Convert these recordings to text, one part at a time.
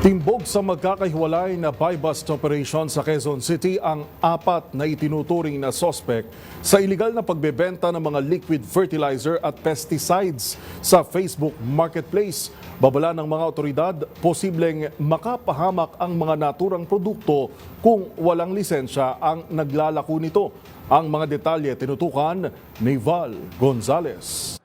Timbog sa magkakahiwalay na buy-bust operation sa Quezon City ang apat na itinuturing na sospek sa iligal na pagbebenta ng mga liquid fertilizer at pesticides sa Facebook Marketplace. Babala ng mga otoridad, posibleng makapahamak ang mga naturang produkto kung walang lisensya ang naglalako nito. Ang mga detalye tinutukan ni Val Gonzales.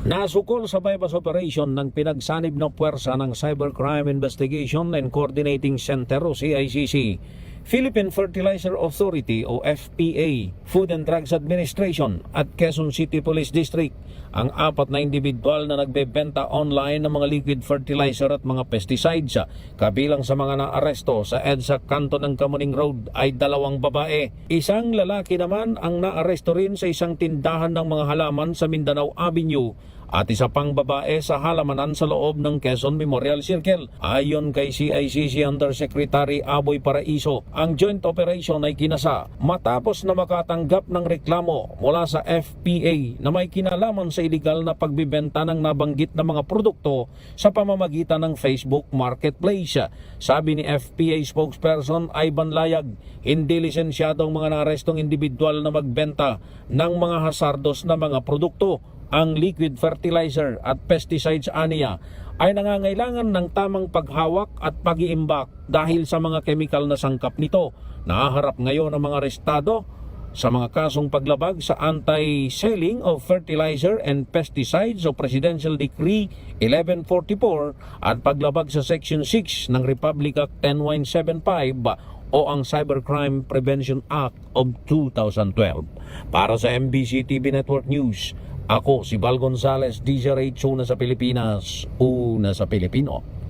Nasukol sa buy-bust operation ng pinagsanib na puwersa ng Cybercrime Investigation and Coordinating Center o CICC, Philippine Fertilizer Authority o FPA, Food and Drugs Administration at Quezon City Police District ang apat na individual na nagbebenta online ng mga liquid fertilizer at mga pesticides. Kabilang sa mga naaresto sa EDSA kanto ng Kamuning Road ay 2 babae. Isang lalaki naman ang naaresto rin sa isang tindahan ng mga halaman sa Mindanao Avenue at isa pang babae sa halamanan sa loob ng Quezon Memorial Circle. Ayon kay CICC Undersecretary Aboy Paraiso, ang joint operation ay kinasa matapos na makatanggap ng reklamo mula sa FPA na may kinalaman sa iligal na pagbibenta ng nabanggit na mga produkto sa pamamagitan ng Facebook Marketplace. Sabi ni FPA spokesperson Ivan Layag, hindi lisensyadong mga naarestong individual na magbenta ng mga hasardos na mga produkto. Ang liquid fertilizer at pesticides aniya ay nangangailangan ng tamang paghawak at pag-iimbak dahil sa mga chemical na sangkap nito. Nahaharap ngayon ang mga arestado sa mga kasong paglabag sa Anti-Selling of Fertilizer and Pesticides o Presidential Decree 1144 at paglabag sa Section 6 ng Republic Act 10175 o ang Cybercrime Prevention Act of 2012. Para sa MBC TV Network News, ako si Val Gonzales, DZRH, una sa Pilipinas, una sa Pilipino.